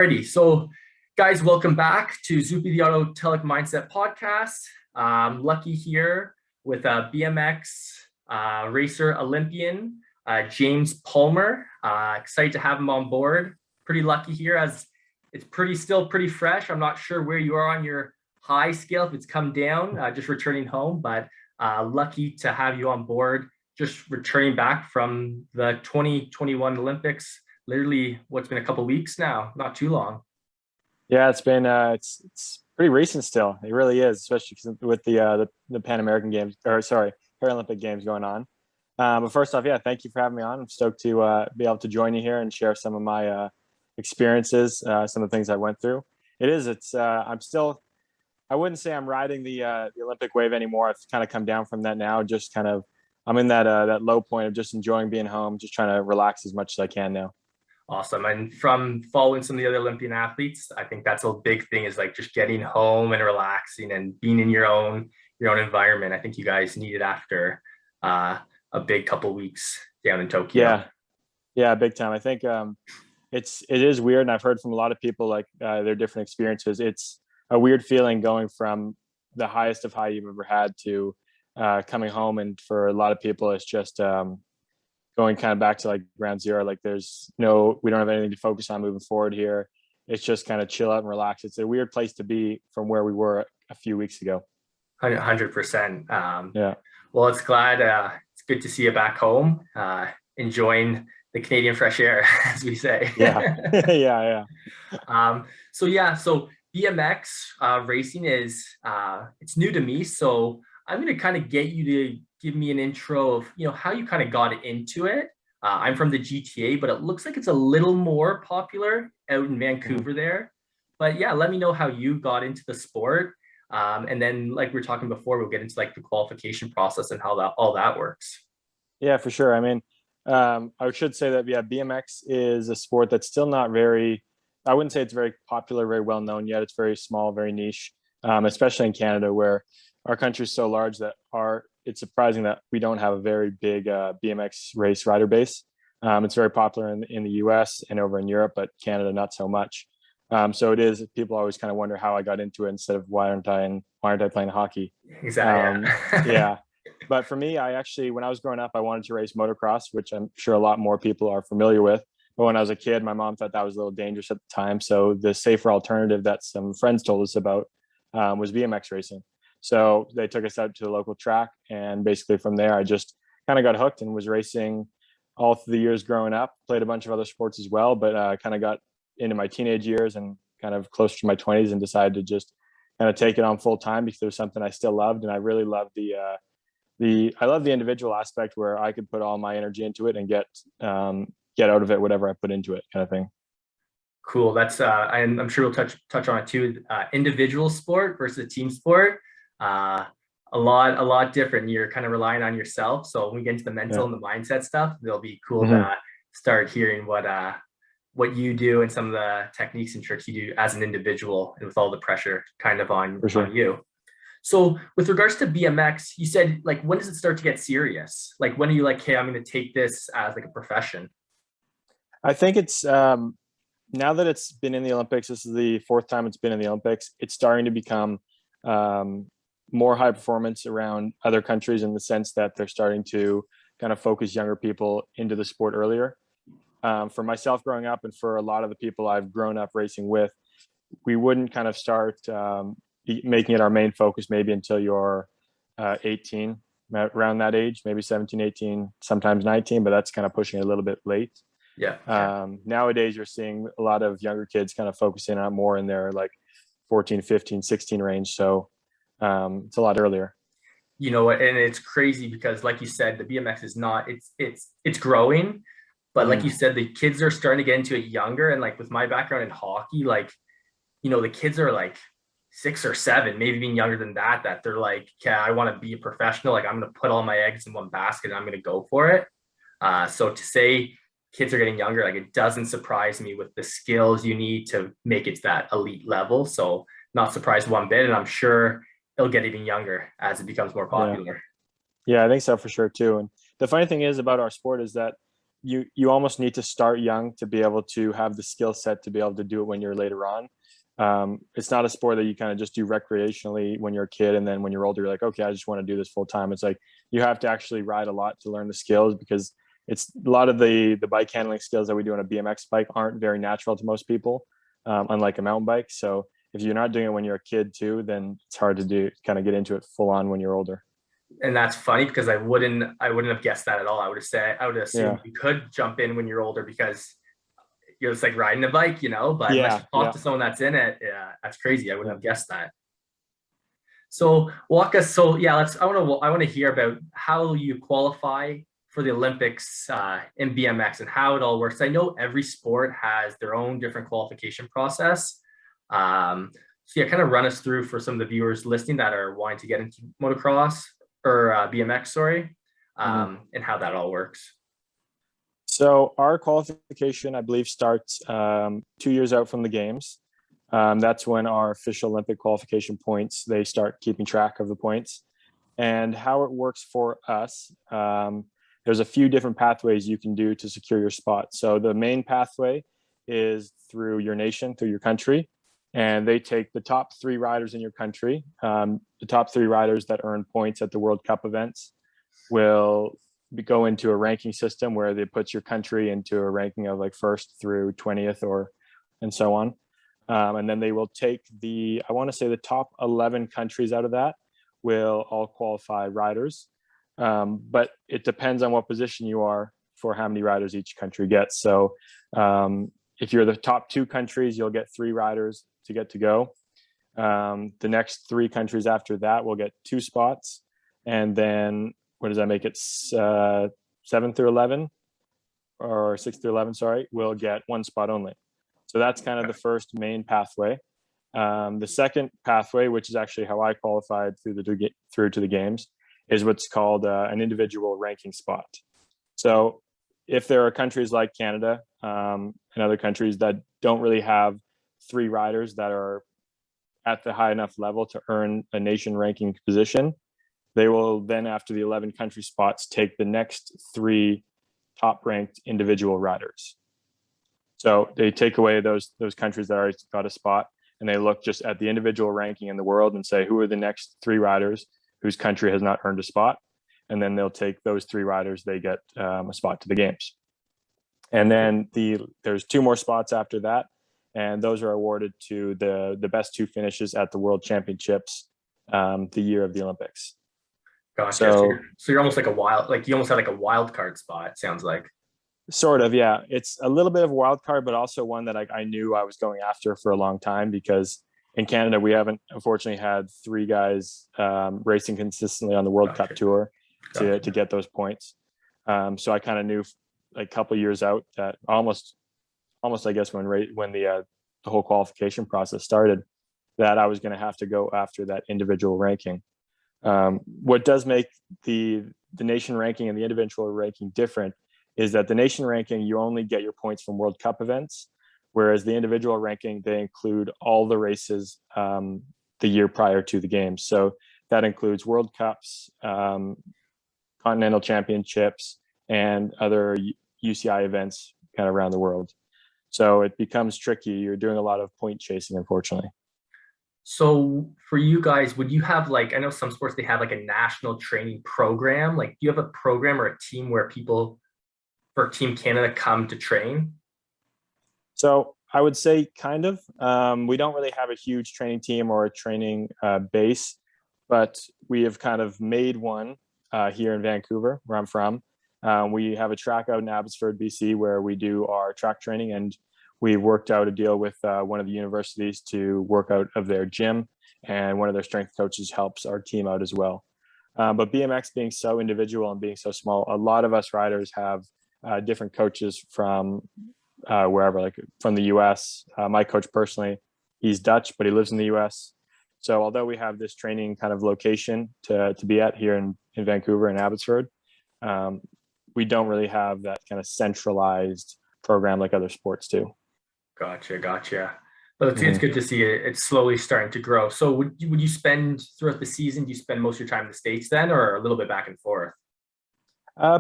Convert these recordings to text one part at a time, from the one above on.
Alrighty, so guys, welcome back to Zupi the Auto Telic Mindset Podcast. Lucky here with BMX racer Olympian James Palmer. Excited to have him on board. Pretty lucky here as it's still pretty fresh. I'm not sure where you are on your high scale, if it's come down, just returning home, but lucky to have you on board, just returning back from the 2021 Olympics. Literally, what's been a couple of weeks now, not too long. Yeah, it's been it's pretty recent still. It really is, especially with the Pan American Games, or sorry, Paralympic Games going on. But first off, yeah, thank you for having me on. I'm stoked to be able to join you here and share some of my experiences, some of the things I went through. I'm still, I wouldn't say I'm riding the Olympic wave anymore. I've kind of come down from that now. Just kind of, I'm in that low point of just enjoying being home, just trying to relax as much as I can now. Awesome. And from following some of the other Olympian athletes, I think that's a big thing, is like just getting home and relaxing and being in your own environment. I think you guys need it after a big couple weeks down in Tokyo. Yeah, big time. I think it is weird, and I've heard from a lot of people like their different experiences. It's a weird feeling going from the highest of high you've ever had to coming home, and for a lot of people, it's just going kind of back to like ground zero. Like we don't have anything to focus on moving forward here. It's just kind of chill out and relax. It's a weird place to be from where we were a few weeks ago. 100%. Yeah. Well, it's good to see you back home, enjoying the Canadian fresh air, as we say. Yeah. So BMX racing is it's new to me. So I'm going to kind of get you to give me an intro of, how you kind of got into it. I'm from the GTA, but it looks like it's a little more popular out in Vancouver there. But yeah, let me know how you got into the sport. And then, like we were talking before, we'll get into like the qualification process and how all that works. Yeah, for sure. I mean, I should say that, BMX is a sport that's still not I wouldn't say it's very popular, very well known yet. It's very small, very niche, especially in Canada, where our country is so large that it's surprising that we don't have a very big BMX race rider base. It's very popular in the US and over in Europe, but Canada, not so much. So it is, people always kind of wonder how I got into it instead of why aren't I playing hockey? Exactly. Yeah. But for me, when I was growing up, I wanted to race motocross, which I'm sure a lot more people are familiar with. But when I was a kid, my mom thought that was a little dangerous at the time. So the safer alternative that some friends told us about was BMX racing. So they took us out to the local track, and basically from there, I just kind of got hooked and was racing all through the years growing up. Played a bunch of other sports as well, but kind of got into my teenage years and kind of closer to my 20s and decided to just kind of take it on full time because it was something I still loved, and I really loved I love the individual aspect where I could put all my energy into it and get out of it whatever I put into it, kind of thing. Cool. That's I'm sure we'll touch on it too. Individual sport versus team sport. A lot different. You're kind of relying on yourself. So when we get into the mental and the mindset stuff, it'll be cool to start hearing what you do and some of the techniques and tricks you do as an individual, and with all the pressure kind of on you. So with regards to BMX, you said, like, when does it start to get serious? Like, when are you like, hey, I'm going to take this as like a profession? I think it's now that it's been in the Olympics, this is the fourth time it's been in the Olympics. It's starting to become more high performance around other countries, in the sense that they're starting to kind of focus younger people into the sport earlier. For myself growing up, and for a lot of the people I've grown up racing with, we wouldn't kind of start making it our main focus maybe until you're 18, around that age, maybe 17, 18, sometimes 19, but that's kind of pushing it a little bit late. Yeah. Nowadays, you're seeing a lot of younger kids kind of focusing on more in their like 14, 15, 16 range. So it's a lot earlier. You know what? And it's crazy because, like you said, the BMX is not, it's growing, but like you said, the kids are starting to get into it younger. And like with my background in hockey, like, the kids are like 6 or 7, maybe even younger than that they're like, okay, I want to be a professional. Like, I'm going to put all my eggs in one basket and I'm going to go for it. So to say kids are getting younger, like, it doesn't surprise me with the skills you need to make it to that elite level. So not surprised one bit. And I'm sure it'll get even younger as it becomes more popular. Yeah, I think so for sure too. And the funny thing is about our sport is that you almost need to start young to be able to have the skill set to be able to do it when you're later on. It's not a sport that you kind of just do recreationally when you're a kid, and then when you're older, you're like, okay, I just want to do this full time. It's like you have to actually ride a lot to learn the skills, because it's a lot of the bike handling skills that we do on a BMX bike aren't very natural to most people, unlike a mountain bike. So if you're not doing it when you're a kid too, then it's hard to kind of get into it full on when you're older. And that's funny because I wouldn't have guessed that at all. I would have assumed Yeah. you could jump in when you're older because you're just like riding a bike, but unless Yeah. you talk to someone that's in it, yeah, that's crazy. I wouldn't have guessed that. So walk us. So yeah, I want to hear about how you qualify for the Olympics in BMX and how it all works. I know every sport has their own different qualification process. So yeah, kind of run us through for some of the viewers listening that are wanting to get into motocross or BMX, sorry, and how that all works. So our qualification, I believe, starts 2 years out from the games. That's when our official Olympic qualification points, they start keeping track of the points. And how it works for us, there's a few different pathways you can do to secure your spot. So the main pathway is through your nation, through your country, and they take the top 3 riders in your country. The top 3 riders that earn points at the World Cup events will go into a ranking system where they put your country into a ranking of like 1st through 20th and so on. And then they will take I want to say the top 11 countries out of that will all qualify riders. But it depends on what position you are for how many riders each country gets. So if you're the top 2 countries, you'll get 3 riders to get to go. The next 3 countries after that will get 2 spots. And then what does that make it? 7 through 11 or 6 through 11, sorry, will get 1 spot only. So that's kind of the first main pathway. The second pathway, which is actually how I qualified through to the games, is what's called an individual ranking spot. So if there are countries like Canada and other countries that don't really have 3 riders that are at the high enough level to earn a nation ranking position, they will then, after the 11 country spots, take the next 3 top ranked individual riders. So they take away those countries that already got a spot, and they look just at the individual ranking in the world and say, who are the next 3 riders whose country has not earned a spot? And then they'll take those 3 riders, they get a spot to the games. And then there's 2 more spots after that, and those are awarded to the best 2 finishes at the World Championships the year of the Olympics. Gotcha. So you're almost like you almost had like a wild card spot, sounds like. Sort of, yeah. It's a little bit of a wild card, but also one that I knew I was going after for a long time, because in Canada, we haven't unfortunately had 3 guys racing consistently on the World Cup Tour to get those points. So I kind of knew like a couple of years out that almost, I guess, when the whole qualification process started, that I was going to have to go after that individual ranking. What does make the nation ranking and the individual ranking different is that the nation ranking, you only get your points from World Cup events, whereas the individual ranking, they include all the races the year prior to the games. So that includes World Cups, continental championships, and other UCI events kind of around the world. So it becomes tricky. You're doing a lot of point chasing, unfortunately. So for you guys, would you have I know some sports, they have like a national training program. Like, do you have a program or a team where people for Team Canada come to train? So I would say kind of. We don't really have a huge training team or a training base, but we have kind of made one here in Vancouver, where I'm from. We have a track out in Abbotsford, BC, where we do our track training, and we worked out a deal with one of the universities to work out of their gym, and one of their strength coaches helps our team out as well. But BMX being so individual and being so small, a lot of us riders have different coaches from wherever, like from the US. My coach personally, he's Dutch, but he lives in the US. So although we have this training kind of location to be at here in Vancouver and Abbotsford, we don't really have that kind of centralized program like other sports do. Gotcha. But it's good to see it's slowly starting to grow. So would you spend throughout the season, do you spend most of your time in the States then, or a little bit back and forth?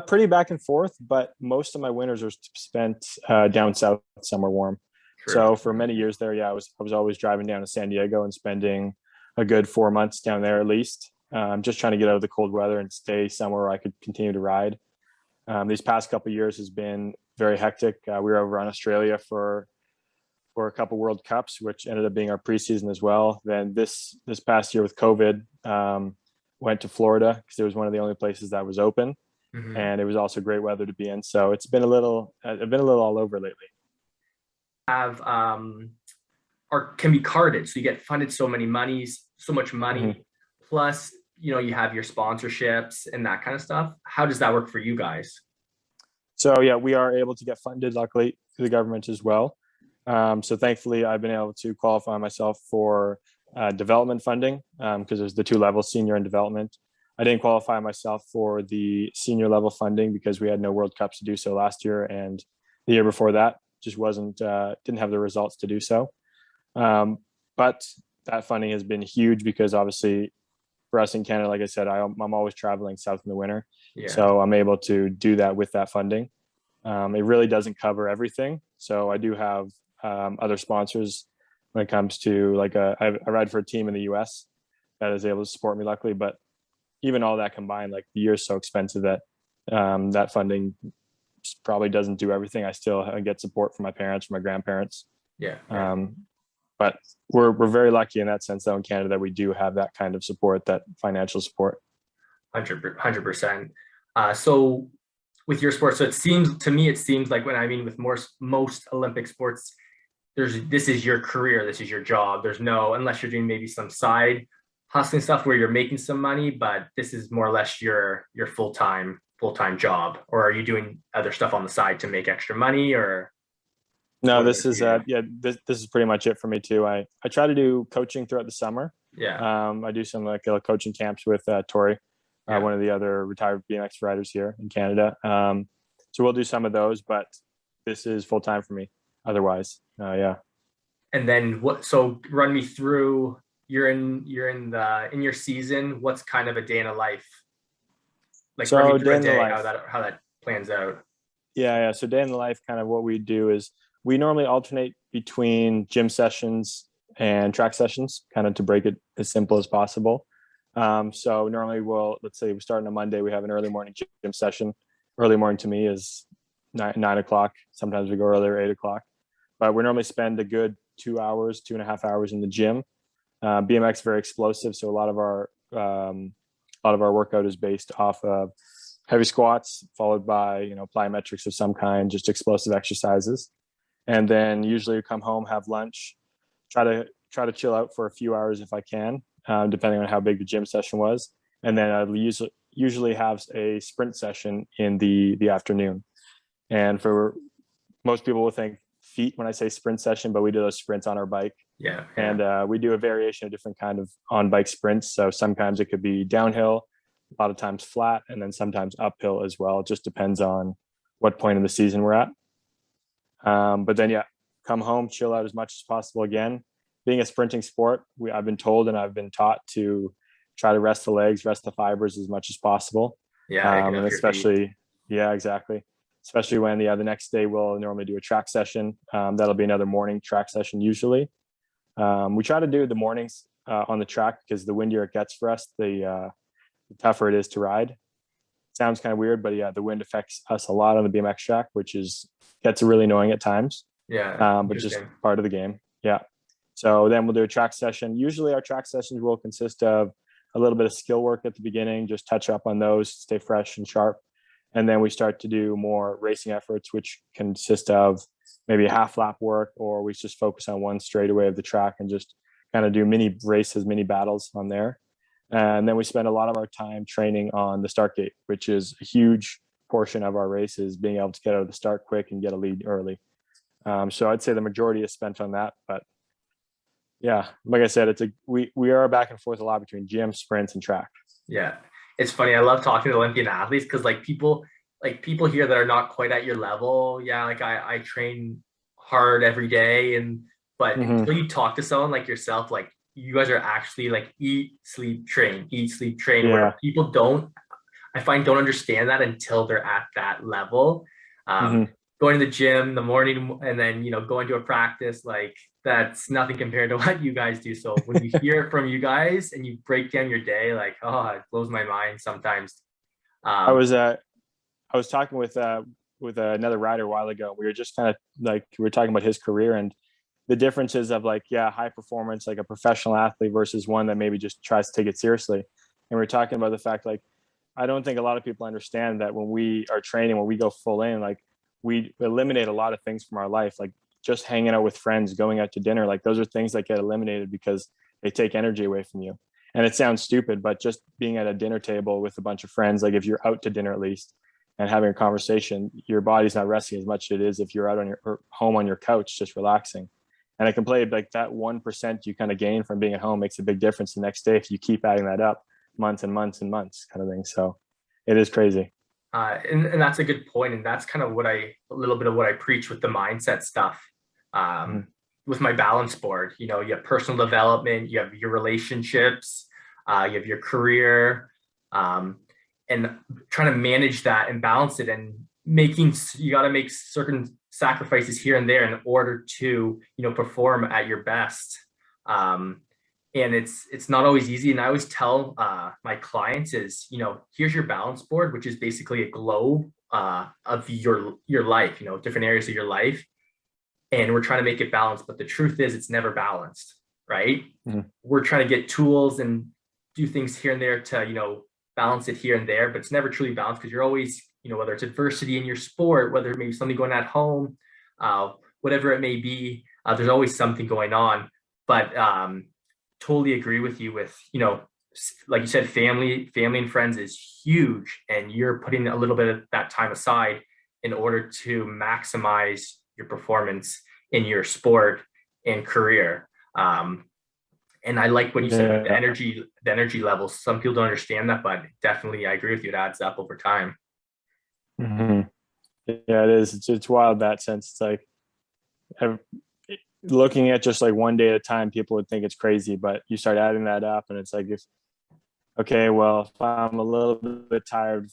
Pretty back and forth, but most of my winters are spent down south, somewhere warm. True. So for many years there, yeah, I was always driving down to San Diego and spending a good 4 months down there at least, just trying to get out of the cold weather and stay somewhere where I could continue to ride. These past couple of years has been very hectic. We were over on Australia for a couple World Cups, which ended up being our preseason as well. Then this past year with COVID, went to Florida because it was one of the only places that was open, and it was also great weather to be in. So it's been I've been a little all over lately. Have or can be carded, so you get funded so much money, plus you have your sponsorships and that kind of stuff. How does that work for you guys? So yeah, we are able to get funded, luckily, through the government as well. So thankfully, I've been able to qualify myself for development funding because there's the two levels, senior and development. I didn't qualify myself for the senior level funding because we had no World Cups to do so last year, and the year before that just didn't have the results to do so. But that funding has been huge because obviously for us in Canada, like I said, I'm always traveling south in the winter. Yeah. So I'm able to do that with that funding. It really doesn't cover everything. So I do have other sponsors when it comes to I ride for a team in the US that is able to support me, luckily. But even all that combined, like the year is so expensive that that funding probably doesn't do everything. I still get support from my parents, from my grandparents. Yeah. But we're very lucky in that sense, though, in Canada, that we do have that kind of support, that financial support. 100%. So with your sport, so it seems like with most Olympic sports, this is your career, this is your job. There's no, unless you're doing maybe some side hustling stuff where you're making some money, but this is more or less your full-time job. Or are you doing other stuff on the side to make extra money? Or no, this is this is pretty much it for me too. I try to do coaching throughout the summer. Yeah. I do some coaching camps with Tori, one of the other retired BMX riders here in Canada. So we'll do some of those, but this is full time for me. Otherwise, yeah. And then so run me through. You're in your season. What's kind of a day in a life? Like, so run me through a day, how that plans out. Yeah. So day in the life, kind of what we do is we normally alternate between gym sessions and track sessions, kind of to break it as simple as possible. So normally let's say we start on a Monday, we have an early morning gym session. Early morning to me is 9 o'clock. Sometimes we go earlier, 8 o'clock, but we normally spend a good 2.5 hours in the gym. BMX is very explosive. So a lot of our workout is based off of heavy squats, followed by, plyometrics of some kind, just explosive exercises. And then usually we come home, have lunch, try to chill out for a few hours if I can, depending on how big the gym session was. And then I usually have a sprint session in the afternoon. And for most people will think feet when I say sprint session, but we do those sprints on our bike. Yeah. And we do a variation of different kind of on-bike sprints. So sometimes it could be downhill, a lot of times flat, and then sometimes uphill as well. It just depends on what point in the season we're at. But then, come home, chill out as much as possible again. Being a sprinting sport, I've been told and I've been taught to try to rest the legs, rest the fibers as much as possible. Yeah. And especially, exactly. Especially when the next day we'll normally do a track session. That'll be another morning track session usually. We try to do the mornings on the track because the windier it gets for us, the tougher it is to ride. Sounds kind of weird, but the wind affects us a lot on the BMX track, which gets really annoying at times. Yeah. But just part of the game. Yeah. So then we'll do a track session. Usually our track sessions will consist of a little bit of skill work at the beginning, just touch up on those, stay fresh and sharp. And then we start to do more racing efforts, which consist of maybe a half lap work, or we just focus on one straightaway of the track and just kind of do mini races, mini battles on there. And then we spend a lot of our time training on the start gate, which is a huge portion of our races, being able to get out of the start quick and get a lead early. So I'd say the majority is spent on that. But yeah, like I said, we are back and forth a lot between gym, sprints, and track. Yeah. It's funny. I love talking to Olympian athletes because people here that are not quite at your level. Yeah. Like I train hard every day but until you talk to someone like yourself, like you guys are actually like eat, sleep, train, Yeah. where people don't. I find don't understand that until they're at that level. Mm-hmm. Going to the gym in the morning and then, going to a practice, like that's nothing compared to what you guys do. So when you hear it from you guys and you break down your day, like, oh, it blows my mind sometimes. I was talking with another rider a while ago. We were just kind of like, we were talking about his career and the differences of like, yeah, high performance, like a professional athlete versus one that maybe just tries to take it seriously. And we're talking about the fact, like, I don't think a lot of people understand that when we are training, when we go full in, like we eliminate a lot of things from our life, like just hanging out with friends, going out to dinner, like those are things that get eliminated because they take energy away from you. And it sounds stupid, but just being at a dinner table with a bunch of friends, like if you're out to dinner at least and having a conversation, your body's not resting as much as it is if you're out on your home on your couch just relaxing. And I can play like that 1% you kind of gain from being at home makes a big difference the next day if you keep adding that up months and months and months kind of thing. So it is crazy. And that's a good point. And that's kind of a little bit of what I preach with the mindset stuff. With my balance board, you have personal development, you have your relationships, you have your career, and trying to manage that and balance it and you got to make certain sacrifices here and there in order to, perform at your best. And it's not always easy. And I always tell my clients is, here's your balance board, which is basically a globe of your life, different areas of your life. And we're trying to make it balanced. But the truth is it's never balanced, right? Mm-hmm. We're trying to get tools and do things here and there to, balance it here and there, but it's never truly balanced because you're always, whether it's adversity in your sport, whether it may be something going at home, whatever it may be, there's always something going on. But totally agree with you with, like you said, family and friends is huge. And you're putting a little bit of that time aside in order to maximize your performance in your sport and career. And I like what you said about the energy levels. Some people don't understand that, but definitely I agree with you. It adds up over time. Mm-hmm. Yeah, it is. It's wild in that sense. It's like looking at just like one day at a time, people would think it's crazy, but you start adding that up and it's like, if I'm a little bit tired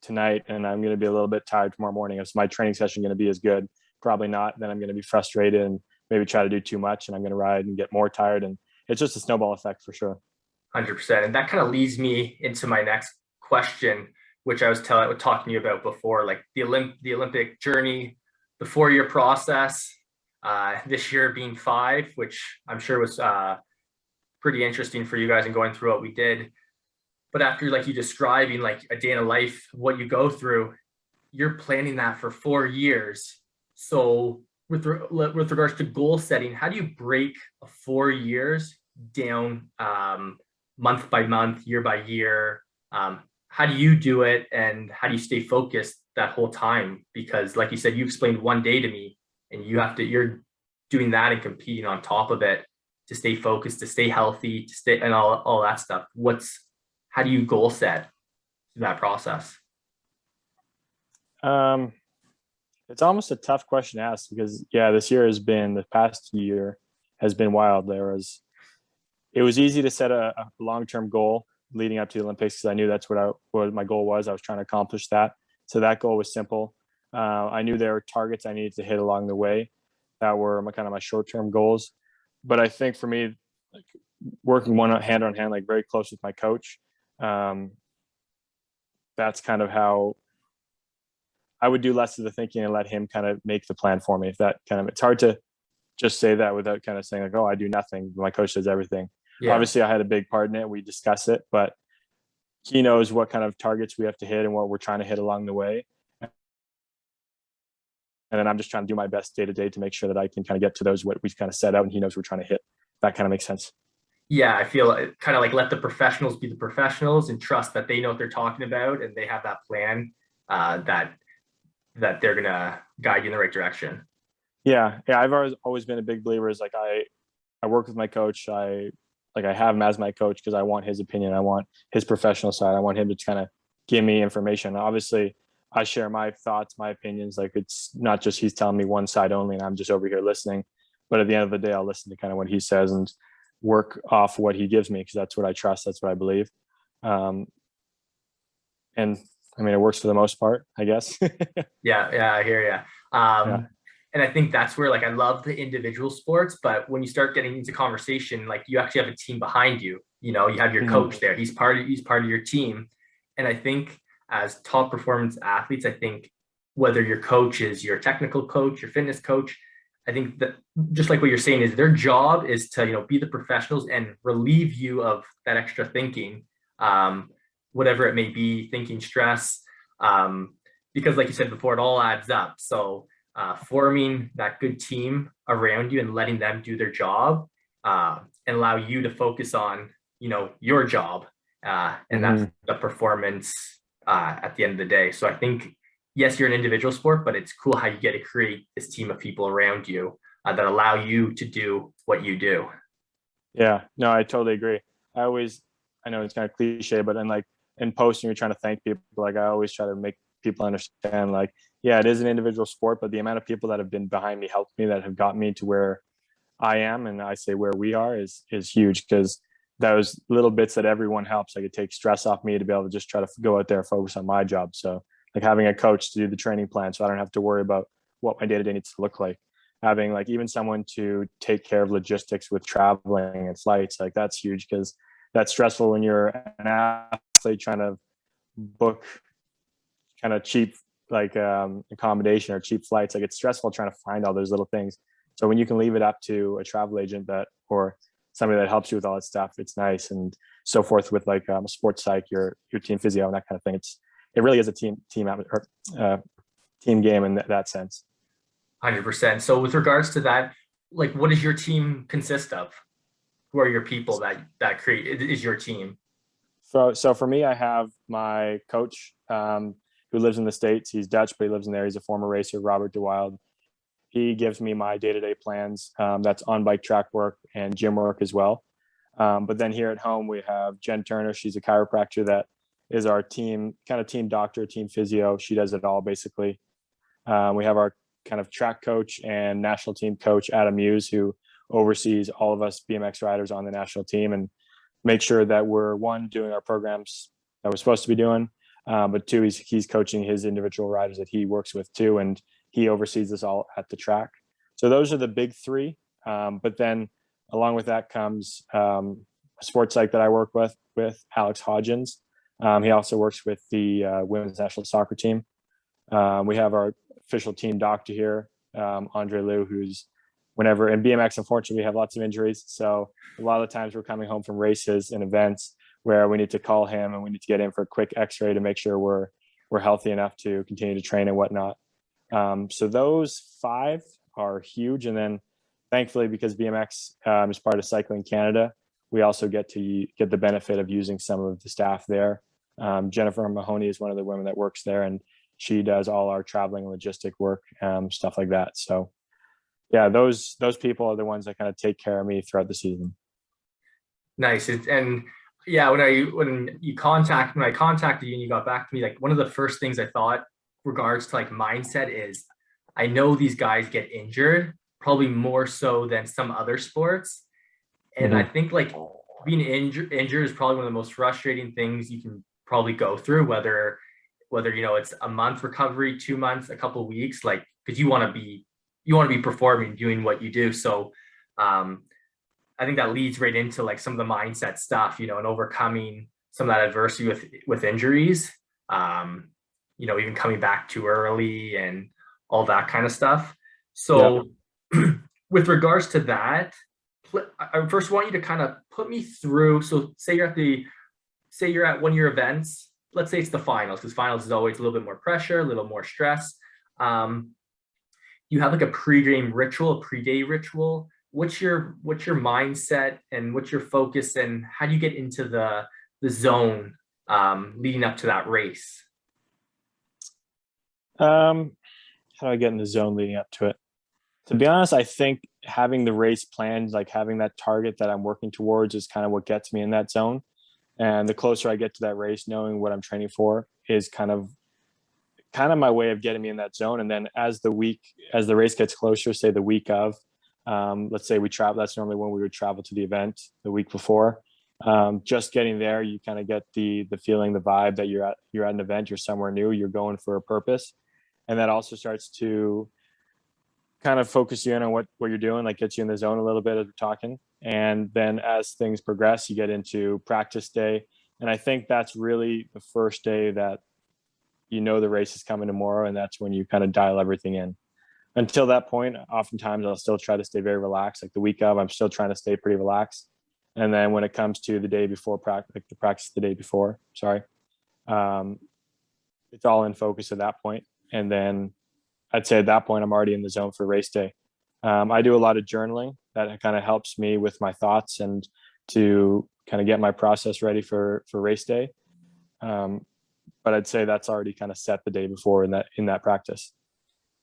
tonight and I'm going to be a little bit tired tomorrow morning, is my training session going to be as good? Probably not. Then I'm going to be frustrated and maybe try to do too much and I'm going to ride and get more tired. And it's just a snowball effect for sure. 100%. And that kind of leads me into my next question, which I was talking to you about before, like the Olympic journey, the 4-year process, this year being 5, which I'm sure was pretty interesting for you guys and going through what we did. But after like you describing like a day in a life, what you go through, you're planning that for 4 years. So with regards to goal setting, how do you break 4 years down month by month, year by year? How do you do it and how do you stay focused that whole time? Because like you said, you explained one day to me and you're doing that and competing on top of it to stay focused, to stay healthy, to stay and all that stuff. How do you goal set through that process? It's almost a tough question to ask because the past year has been wild. It was easy to set a long-term goal leading up to the Olympics because I knew that's what my goal was. I was trying to accomplish that. So that goal was simple. I knew there were targets I needed to hit along the way that were my short-term goals. But I think for me, like working hand on hand, like very close with my coach, that's kind of how I would do less of the thinking and let him kind of make the plan for me. It's hard to just say that without kind of saying like, oh, I do nothing. My coach does everything. Yeah. Obviously I had a big part in it. We discuss it, but he knows what kind of targets we have to hit and what we're trying to hit along the way. And then I'm just trying to do my best day to day to make sure that I can kind of get to those, what we kind of set out and he knows we're trying to hit. That kind of makes sense. Yeah, I feel kind of like let the professionals be the professionals and trust that they know what they're talking about and they have that plan that they're going to guide you in the right direction. Yeah. I've always been a big believer is like, I work with my coach. I have him as my coach because I want his opinion. I want his professional side. I want him to kind of give me information. Obviously I share my thoughts, my opinions. Like it's not just he's telling me one side only and I'm just over here listening, but at the end of the day, I'll listen to kind of what he says and work off what he gives me because that's what I trust. That's what I believe. And I mean, it works for the most part, I guess. Yeah, I hear you. Yeah. And I think that's where like I love the individual sports, but when you start getting into conversation, like you actually have a team behind you. You know, you have your Mhm. coach there. He's part of your team. And I think as top performance athletes, I think whether your coach is your technical coach, your fitness coach, I think that just like what you're saying is their job is to, be the professionals and relieve you of that extra thinking, um, whatever it may be, thinking stress. Um, because like you said before, it all adds up. So forming that good team around you and letting them do their job and allow you to focus on, your job. And that's Mhm. the performance at the end of the day. So I think, yes, you're an individual sport, but it's cool how you get to create this team of people around you that allow you to do what you do. Yeah, no, I totally agree. I know it's kind of cliche, but in posting, you're trying to thank people. Like I always try to make people understand, like, yeah, it is an individual sport, but the amount of people that have been behind me, helped me, that have got me to where I am, and I say where we are, is huge, because those little bits that everyone helps, like it takes stress off me to be able to just try to go out there and focus on my job. So like having a coach to do the training plan, so I don't have to worry about what my day-to-day needs to look like. Having like even someone to take care of logistics with traveling and flights, like that's huge, because that's stressful when you're an athlete trying to book kind of cheap accommodation or cheap flights. Like it's stressful trying to find all those little things. So when you can leave it up to a travel agent that, or somebody that helps you with all that stuff, it's nice. And so forth with like sports psych, your team physio and that kind of thing. It really is a team game in that sense. 100%. So with regards to that, like what does your team consist of? Who are your people that create is your team? So for me, I have my coach who lives in the States. He's Dutch, but he lives in there. He's a former racer, Robert DeWild. He gives me my day-to-day plans. That's on bike track work and gym work as well. But then here at home, we have Jen Turner. She's a chiropractor that is our team doctor, team physio. She does it all basically. We have our kind of track coach and national team coach, Adam Hughes, who oversees all of us BMX riders on the national team and make sure that we're, one, doing our programs that we're supposed to be doing, but two, he's coaching his individual riders that he works with too, and he oversees this all at the track. So those are the big three. But then along with that comes a sports psych that I work with Alex Hodgins. He also works with the women's national soccer team. We have our official team doctor here, Andre Liu, who's whenever in BMX, unfortunately, we have lots of injuries. So a lot of the times we're coming home from races and events where we need to call him and we need to get in for a quick x-ray to make sure we're healthy enough to continue to train and whatnot. So those five are huge. And then thankfully, because BMX is part of Cycling Canada, we also get the benefit of using some of the staff there. Jennifer Mahoney is one of the women that works there, and she does all our traveling and logistic work, stuff like that. So yeah, those people are the ones that kind of take care of me throughout the season. Nice. And yeah, when I contacted you and you got back to me, like one of the first things I thought regards to like mindset is I know these guys get injured probably more so than some other sports. And I Mm-hmm. think like being injured is probably one of the most frustrating things you can probably go through, whether it's a month recovery, 2 months, a couple of weeks, like because you want to be performing, doing what you do. So um, I think that leads right into like some of the mindset stuff, and overcoming some of that adversity with injuries. Even coming back too early and all that kind of stuff. Yep. So with regards to that, I first want you to kind of put me through. So say you're at one of your events. Let's say it's the finals, because finals is always a little bit more pressure, a little more stress. Um, you have like a pre-game ritual, a pre-day ritual. What's your mindset and what's your focus and how do you get into the zone leading up to that race? How do I get in the zone leading up to it? To be honest, I think having the race planned, like having that target that I'm working towards, is kind of what gets me in that zone. And the closer I get to that race, knowing what I'm training for is kind of my way of getting me in that zone. And then as the race gets closer, say the week of, let's say we travel, that's normally when we would travel to the event the week before. Just getting there, you kind of get the feeling, the vibe that you're at an event, you're somewhere new, you're going for a purpose, and that also starts to kind of focus you in on what you're doing, like gets you in the zone a little bit as we're talking. And then as things progress, you get into practice day, and I think that's really the first day that the race is coming tomorrow, and that's when you kind of dial everything in. Until that point, oftentimes I'll still try to stay very relaxed. Like the week of, I'm still trying to stay pretty relaxed. And then when it comes to the day before practice, like the practice the day before, sorry, um, it's all in focus at that point. And then I'd say at that point, I'm already in the zone for race day. I do a lot of journaling that kind of helps me with my thoughts and to kind of get my process ready for race day. But I'd say that's already kind of set the day before in that practice.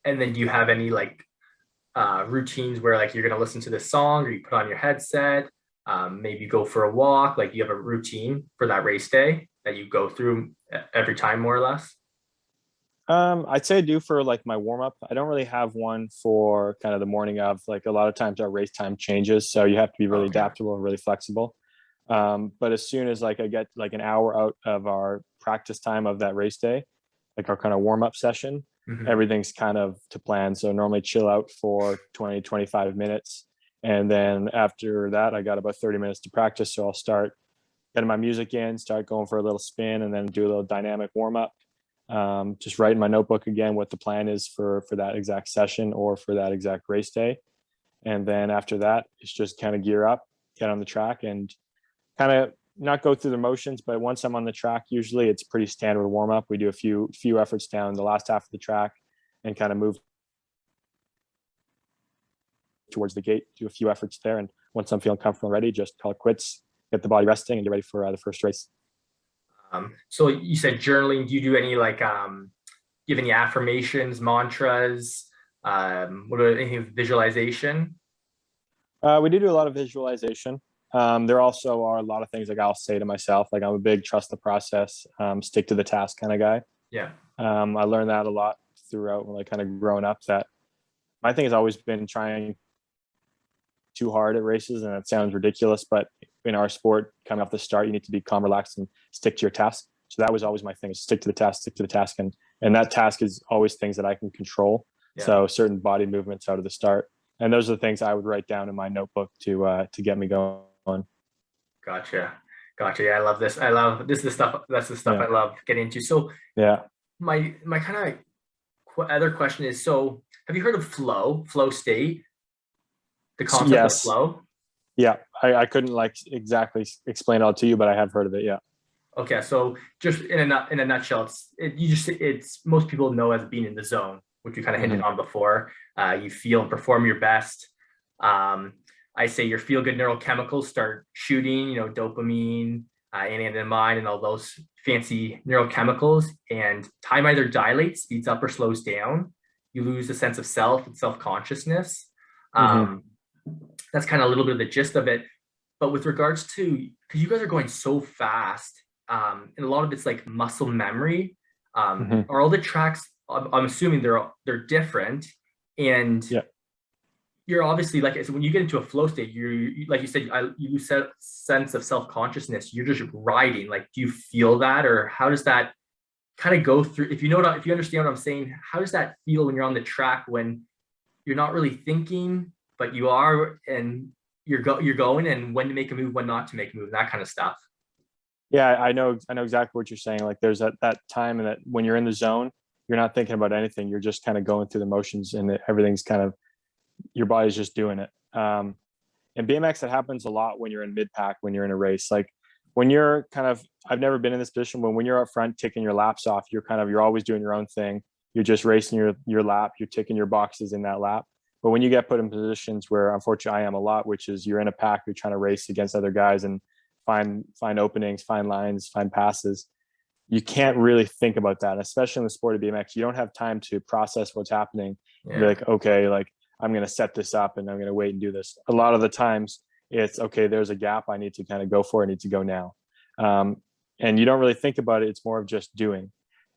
And then do you have any like routines where like you're gonna listen to this song or you put on your headset, maybe go for a walk? Like, do you have a routine for that race day that you go through every time, more or less? I'd say I do for like my warm up. I don't really have one for kind of the morning of. Like a lot of times our race time changes, so you have to be really Okay. adaptable, really flexible. But as soon as like I get like an hour out of our practice time of that race day, like our kind of warm up session, Mhm. everything's kind of to plan. So normally chill out for 20, 25 minutes. And then after that, I got about 30 minutes to practice. So I'll start getting my music in, start going for a little spin, and then do a little dynamic warm up. Just write in my notebook again what the plan is for that exact session or for that exact race day. And then after that, it's just kind of gear up, get on the track, and kind of not go through the motions. But once I'm on the track, usually it's pretty standard warm up. We do a few efforts down the last half of the track and kind of move towards the gate, do a few efforts there. And once I'm feeling comfortable and ready, just call it quits, get the body resting, and get ready for the first race. So you said journaling. Do you do any like give any affirmations, mantras? What about any visualization? We do a lot of visualization. There also are a lot of things like I'll say to myself, like I'm a big trust the process, stick to the task kind of guy. Yeah. I learned that a lot throughout like kind of growing up. That my thing has always been trying too hard at races, and it sounds ridiculous, but in our sport, coming off the start, you need to be calm, relaxed, and stick to your task. So that was always my thing: is stick to the task, and that task is always things that I can control. Yeah. So certain body movements out of the start, and those are the things I would write down in my notebook to get me going. Gotcha. Gotcha. Yeah, I love this. I love this. Is the stuff. That's the stuff Yeah. I love getting into. So Yeah. my kind of other question is, so have you heard of flow state, the concept of Yes. flow? Yeah. I couldn't like exactly explain it all to you, but I have heard of it. Yeah. Okay, so just in a nutshell, it's most people know as being in the zone, which we kind of hinted Mm-hmm. on before. You feel and perform your best. I say your feel good neurochemicals start shooting, dopamine, anandamide, and all those fancy neurochemicals. And time either dilates, speeds up, or slows down. You lose a sense of self and self consciousness. Mm-hmm. That's kind of a little bit of the gist of it. But with regards to, because you guys are going so fast, and a lot of it's like muscle memory. Mm-hmm. Are all the tracks? I'm assuming they're different, and Yeah. you're obviously like, so when you get into a flow state, like you said, you lose sense of self consciousness. You're just riding. Like, do you feel that, or how does that kind of go through? If you understand what I'm saying, how does that feel when you're on the track when you're not really thinking, but you are, and you're going, and when to make a move, when not to make a move, that kind of stuff. Yeah, I know exactly what you're saying. Like there's that time, and that when you're in the zone, you're not thinking about anything. You're just kind of going through the motions, and everything's kind of, your body's just doing it. In BMX, it happens a lot when you're in mid pack, when you're in a race. Like when you're kind of, I've never been in this position, but when you're up front ticking your laps off, you're always doing your own thing. You're just racing your lap. You're ticking your boxes in that lap. But when you get put in positions where, unfortunately, I am a lot, which is you're in a pack, you're trying to race against other guys and find openings, find lines, find passes. You can't really think about that, especially in the sport of BMX. You don't have time to process what's happening. Yeah. You're like, okay, like I'm going to set this up and I'm going to wait and do this. A lot of the times it's okay, there's a gap. I need to kind of go for it. I need to go now. And you don't really think about it. It's more of just doing.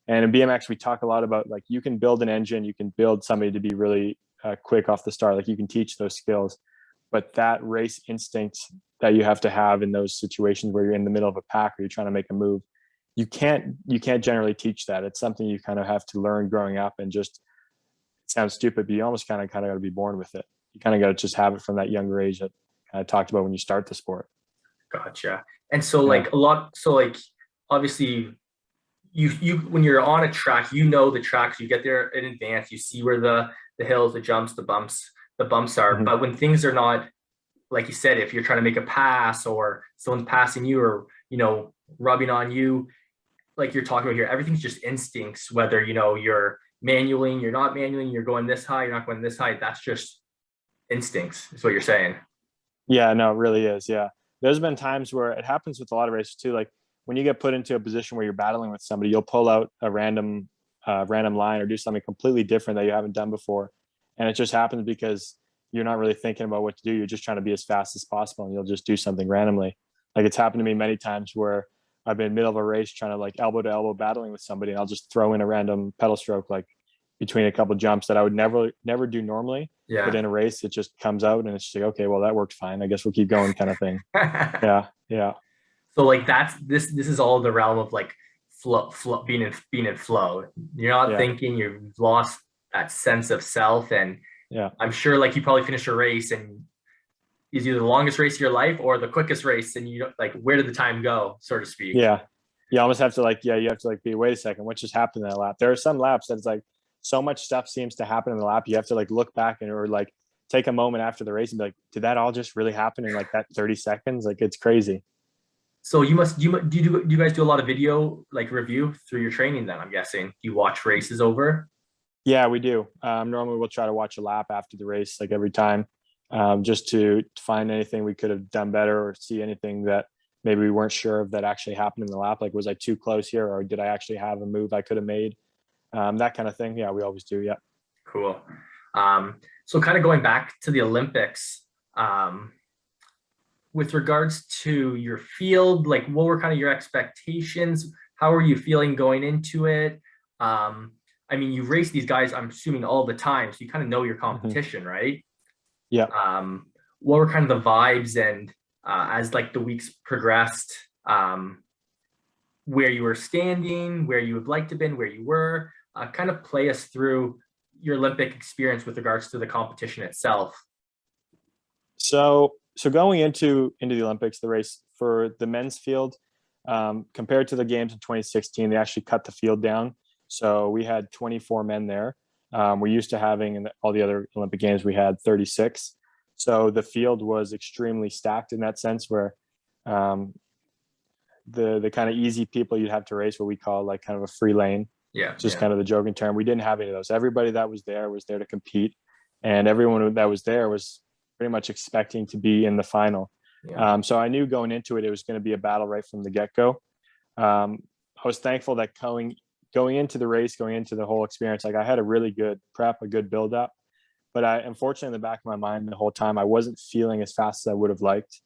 And in BMX, we talk a lot about like, you can build an engine, you can build somebody to be really quick off the start. Like you can teach those skills, but that race instinct that you have to have in those situations where you're in the middle of a pack or you're trying to make a move, you can't generally teach that. It's something you kind of have to learn growing up, and just, it sounds stupid, but you almost kind of got to be born with it. You kind of got to just have it from that younger age that I talked about when you start the sport. Gotcha. And so Yeah. obviously you when you're on a track, you know the tracks, you get there in advance, you see where the hills, the jumps, the bumps are. Mhm. But when things are not, like you said, if you're trying to make a pass or someone's passing you or, rubbing on you, like you're talking about here, everything's just instincts, whether, you're manualing, you're not manualing, you're going this high, you're not going this high. That's just instincts, is what you're saying. Yeah, no, it really is. Yeah. There's been times where it happens with a lot of races too. Like when you get put into a position where you're battling with somebody, you'll pull out a random line or do something completely different that you haven't done before. And it just happens because you're not really thinking about what to do. You're just trying to be as fast as possible, and you'll just do something randomly. Like it's happened to me many times where I've been in the middle of a race trying to like elbow to elbow battling with somebody, and I'll just throw in a random pedal stroke like between a couple jumps that I would never do normally. But Yeah. in a race, it just comes out and it's just like, okay, well, that worked fine. I guess we'll keep going, kind of thing. Yeah. Yeah. So like this is all the realm of like flow, being in flow. You're not Yeah. thinking, you've lost that sense of self. And Yeah. I'm sure like you probably finished a race and is either the longest race of your life or the quickest race, and you don't like, where did the time go, so to speak. Yeah. You almost have to like, yeah, you have to like be, wait a second, what just happened in that lap? There are some laps that it's like so much stuff seems to happen in the lap. You have to like look back and or like take a moment after the race and be like, did that all just really happen in like that 30 seconds? Like it's crazy. So do you guys do a lot of video like review through your training then, I'm guessing? Do you watch races over? Yeah, we do. Normally we'll try to watch a lap after the race, like every time, just to find anything we could have done better or see anything that maybe we weren't sure of that actually happened in the lap. Like, was I too close here, or did I actually have a move I could have made? That kind of thing. Yeah, we always do. Yeah. Cool. So kind of going back to the Olympics, with regards to your field, like what were kind of your expectations? How are you feeling going into it? I mean, you race these guys, I'm assuming all the time, so you kind of know your Mhm. competition, right? Yeah. What were kind of the vibes, and as like the weeks progressed, where you were standing, where you would like to been, where you were, kind of play us through your Olympic experience with regards to the competition itself. So going into the Olympics, the race for the men's field, compared to the games in 2016, they actually cut the field down. So we had 24 men there. We're used to having in all the other Olympic games, we had 36. So the field was extremely stacked in that sense, where the kind of easy people you'd have to race, what we call like kind of a free lane, Yeah, just yeah. kind of the joking term. We didn't have any of those. Everybody that was there to compete, and everyone that was there was pretty much expecting to be in the final. Yeah. So I knew going into it, it was going to be a battle right from the get-go. I was thankful that going into the race, going into the whole experience, like I had a really good prep, a good build up, but I, unfortunately, in the back of my mind the whole time, I wasn't feeling as fast as I would have liked.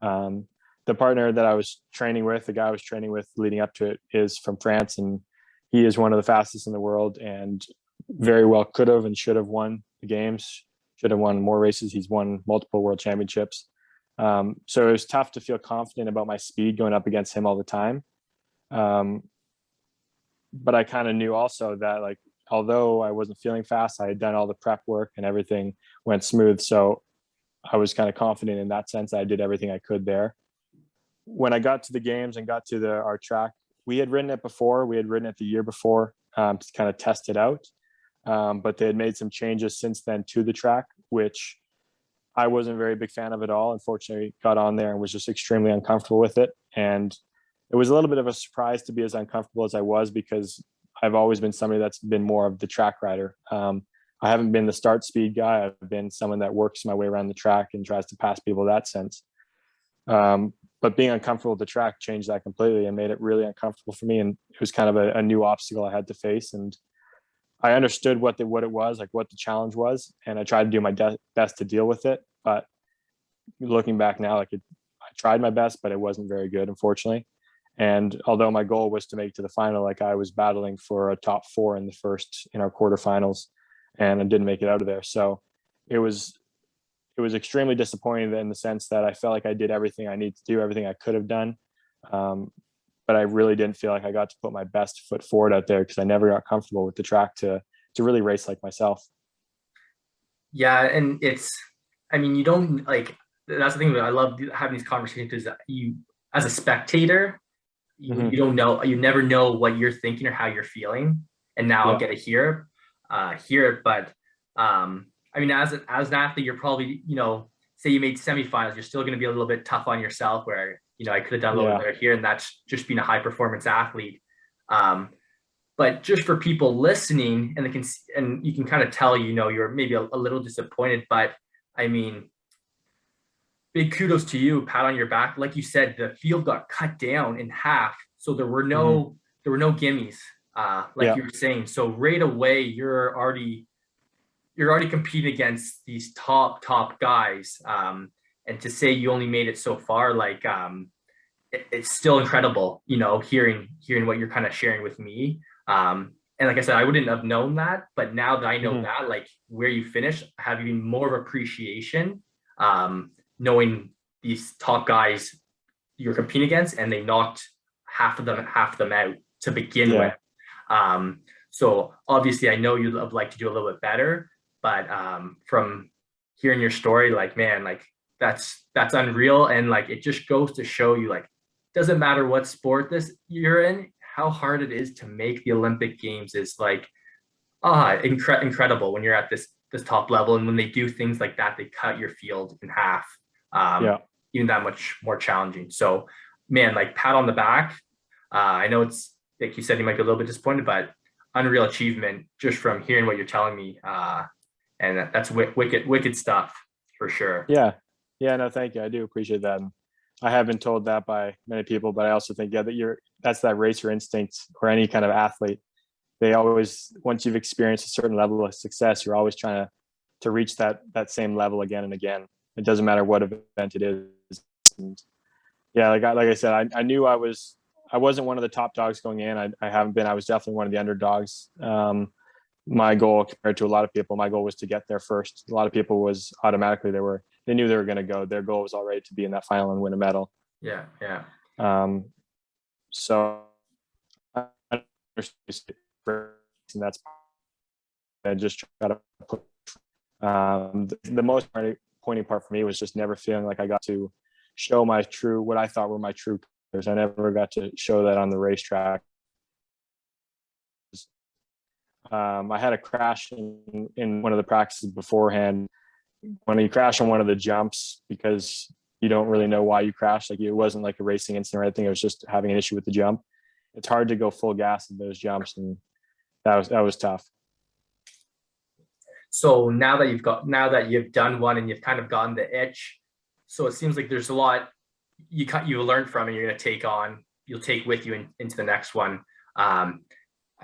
The partner that I was training with, the guy I was training with leading up to it, is from France, and he is one of the fastest in the world, and very well could have and should have won the games, should have won more races. He's won multiple world championships. So it was tough to feel confident about my speed going up against him all the time. Um, but I kind of knew also that like, although I wasn't feeling fast, I had done all the prep work and everything went smooth. So I was kind of confident in that sense. I did everything I could there. When I got to the games and got to our track, we had ridden it before. We had ridden it the year before, to kind of test it out. But they had made some changes since then to the track, which I wasn't a very big fan of at all. Unfortunately, got on there and was just extremely uncomfortable with it. And it was a little bit of a surprise to be as uncomfortable as I was, because I've always been somebody that's been more of the track rider. I haven't been the start speed guy. I've been someone that works my way around the track and tries to pass people that sense. But being uncomfortable with the track changed that completely and made it really uncomfortable for me. And it was kind of a new obstacle I had to face. And I understood what it was, like what the challenge was, and I tried to do my best to deal with it. But looking back now, I tried my best, but it wasn't very good, unfortunately. And although my goal was to make to the final, like I was battling for a top 4 in our quarterfinals, and I didn't make it out of there. So it was it was extremely disappointing in the sense that I felt like I did everything I need to do, everything I could have done. But I really didn't feel like I got to put my best foot forward out there because I never got comfortable with the track to really race like myself. Yeah, and I mean, you don't like, that's the thing that I love having these conversations because you, as a spectator, you Mm-hmm. don't know, you never know what you're thinking or how you're feeling. And now I'll Yeah. get to hear it. But I mean, as an athlete, you're probably, say you made semifinals, you're still going to be a little bit tough on yourself where, I could have done a little bit Yeah. better here. And that's just being a high performance athlete. Um, but just for people listening, and they can, and you can kind of tell, you're maybe a little disappointed, but I mean, big kudos to you, pat on your back. Like you said, the field got cut down in half, so Mm-hmm. there were no gimmies, like Yeah. you were saying. So right away, you're already competing against these top guys, and to say you only made it so far, like it's still incredible, hearing what you're kind of sharing with me. And like I said, I wouldn't have known that, but now that I know Mm-hmm. that, like where you finished, I have even more of appreciation, knowing these top guys you're competing against, and they knocked half of them out to begin with. Yeah. So obviously, I know you'd have liked to do a little bit better, but from hearing your story, like man, like that's unreal, and like it just goes to show you, like doesn't matter what sport this you're in, how hard it is to make the Olympic Games is like incredible when you're at this top level, and when they do things like that, they cut your field in half. Um, Yeah. even that much more challenging. So, man, like pat on the back. I know it's like you said, you might be a little bit disappointed, but unreal achievement just from hearing what you're telling me. And that's wicked stuff for sure. Yeah. Yeah. No, thank you. I do appreciate that. And I have been told that by many people, but I also think, yeah, that's that racer instinct or any kind of athlete. They always, once you've experienced a certain level of success, you're always trying to reach that same level again and again. It doesn't matter what event it is. And yeah, like I said, I knew I wasn't one of the top dogs going in. I haven't been. I was definitely one of the underdogs. My goal compared to a lot of people, my goal was to get there first. A lot of people was automatically they knew they were going to go. Their goal was already to be in that final and win a medal. Yeah, yeah. Um, so I understand, and that's I just try to put. The most pointing part for me was just never feeling like I got to show what I thought were my true colors. I never got to show that on the racetrack. I had a crash in one of the practices beforehand. When you crash on one of the jumps, because you don't really know why you crashed, like it wasn't like a racing incident or anything, it was just having an issue with the jump. It's hard to go full gas in those jumps, and that was tough. So now that you've done one and you've kind of gotten the itch, so it seems like there's a lot you learned from, and you're going to you'll take with you into the next one. Um,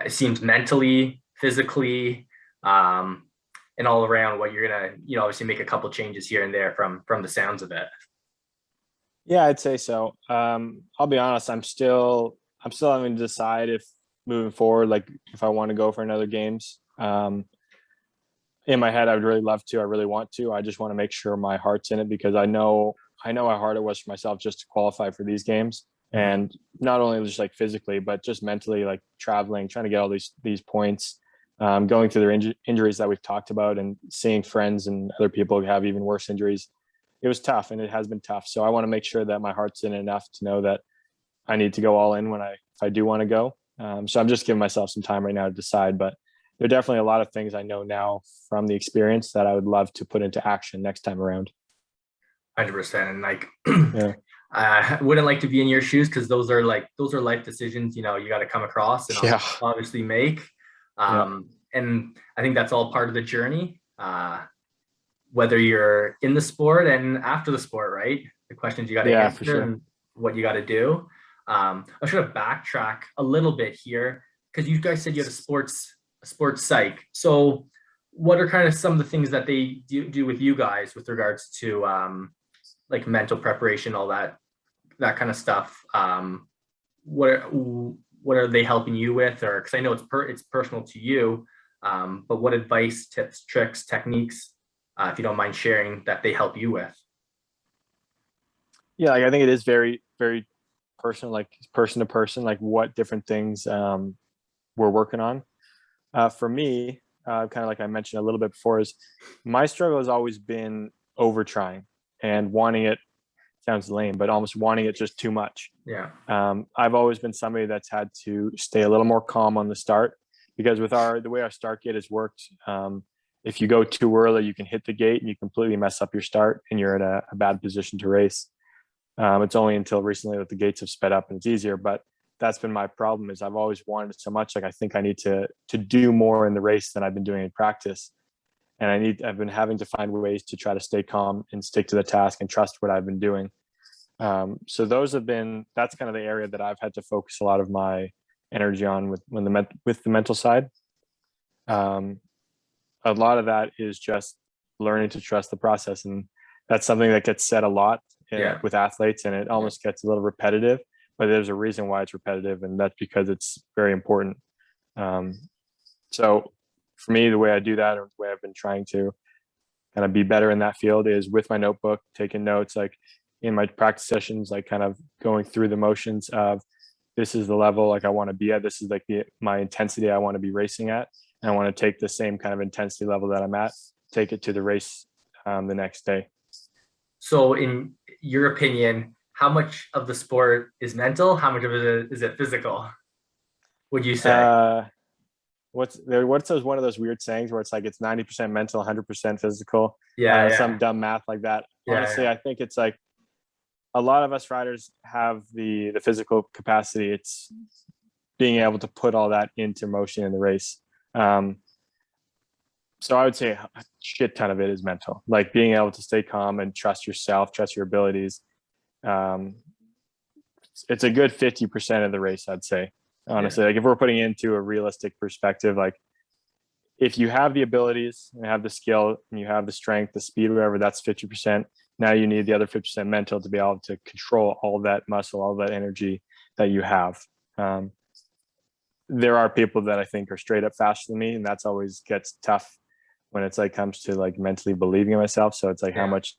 it seems mentally, physically, and all around what you're gonna, obviously make a couple changes here and there from the sounds of it. Yeah, I'd say so. I'll be honest, I'm still having to decide if moving forward, like if I want to go for another games. In my head, I would really love to. I really want to. I just want to make sure my heart's in it because I know how hard it was for myself just to qualify for these games. Mhm. And not only just like physically, but just mentally, like traveling, trying to get all these points, going through their injuries that we've talked about, and seeing friends and other people have even worse injuries. It was tough, and it has been tough. So I want to make sure that my heart's in enough to know that I need to go all in if I do want to go. So I'm just giving myself some time right now to decide. But there are definitely a lot of things I know now from the experience that I would love to put into action next time around. 100%. And like, Yeah. I wouldn't like to be in your shoes because those are life decisions, you got to come across and Yeah. obviously make. Yeah. And I think that's all part of the journey. Whether you're in the sport and after the sport, right? The questions you got to Yeah, for answer sure. and what you got to do. I should have backtrack a little bit here because you guys said you had a sports psych. So what are kind of some of the things that they do with you guys with regards to like mental preparation, all that kind of stuff? What are they helping you with? Or because I know it's personal to you, but what advice, tips, tricks, techniques if you don't mind sharing, that they help you with? Yeah, like I think it is very, very personal, like person to person, like what different things we're working on. For me, kind of like I mentioned a little bit before, is my struggle has always been over trying and wanting it. Sounds lame, but almost wanting it just too much. Yeah. I've always been somebody that's had to stay a little more calm on the start, because with the way our start gate has worked, if you go too early, you can hit the gate and you completely mess up your start, and you're in a bad position to race. It's only until recently that the gates have sped up and it's easier, but that's been my problem. Is I've always wanted it so much. Like I think I need to do more in the race than I've been doing in practice, and I've been having to find ways to try to stay calm and stick to the task and trust what I've been doing. So that's kind of the area that I've had to focus a lot of my energy on with the mental side. A lot of that is just learning to trust the process, and that's something that gets said a lot with athletes, and it almost gets a little repetitive, but there's a reason why it's repetitive, and that's because it's very important. So for me, the way I do that, or the way I've been trying to kind of be better in that field, is with my notebook, taking notes, like in my practice sessions, like kind of going through the motions of, this is the level like I want to be at, this is like my intensity I want to be racing at, and I want to take the same kind of intensity level that I'm at, take it to the race the next day. So in your opinion, how much of the sport is mental? How much of it is it physical, would you say? What's one of those weird sayings where it's like it's 90% mental, 100% physical, Yeah, some dumb math like that. Honestly, I think it's like a lot of us riders have the physical capacity. It's being able to put all that into motion in the race. So I would say a shit ton of it is mental, like being able to stay calm and trust yourself, trust your abilities. It's a good 50% of the race, I'd say, honestly. Like if we're putting it into a realistic perspective, like if you have the abilities and have the skill and you have the strength, the speed, whatever, that's 50%. Now you need the other 50% mental to be able to control all that muscle, all that energy that you have. There are people that I think are straight up faster than me, and that's always gets tough when it's like comes to like mentally believing in myself. So it's like how much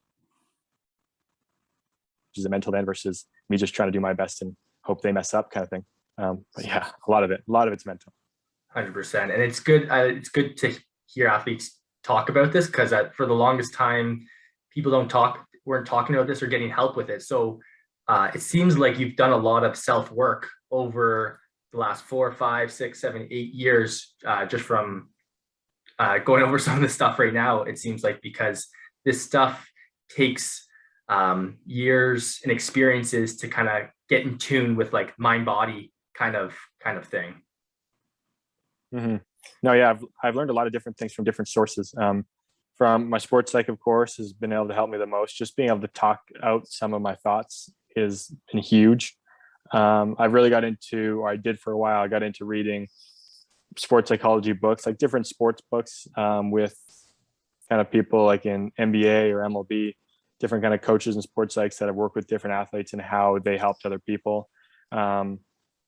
is it mental then versus me just trying to do my best and hope they mess up kind of thing. But yeah, a lot of it's mental. 100%. And it's good. It's good to hear athletes talk about this, because for the longest time, people weren't talking about this or getting help with it. So it seems like you've done a lot of self-work over the last 4, 5, 6, 7, 8 years, just from going over some of the stuff right now. It seems like, because this stuff takes years and experiences to kind of get in tune with like mind body kind of thing. Mm-hmm. No, yeah, I've learned a lot of different things from different sources. From my sports psych, of course, has been able to help me the most. Just being able to talk out some of my thoughts has been huge. I've really got into, or I did for a while, I got into reading sports psychology books, like different sports books, with kind of people like in NBA or MLB, different kind of coaches and sports psychs that have worked with different athletes and how they helped other people.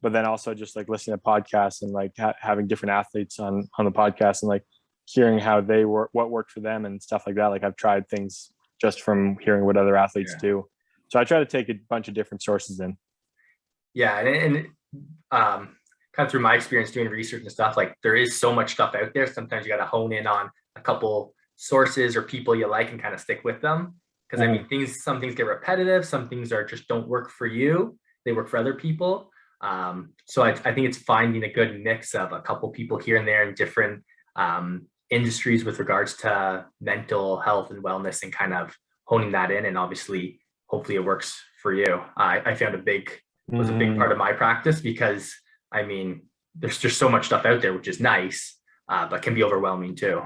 But then also just like listening to podcasts and like having different athletes on the podcast and like hearing how they work, what worked for them and stuff like that. Like I've tried things just from hearing what other athletes do. So I try to take a bunch of different sources in. Yeah. And kind of through my experience doing research and stuff, like there is so much stuff out there. Sometimes you got to hone in on a couple sources or people you like and kind of stick with them. Because I mean, some things get repetitive. Some things don't work for you. They work for other people. So I think it's finding a good mix of a couple people here and there in different industries with regards to mental health and wellness, and kind of honing that in. And obviously, hopefully it works for you. I found was a big part of my practice, because I mean, there's just so much stuff out there, which is nice, but can be overwhelming too.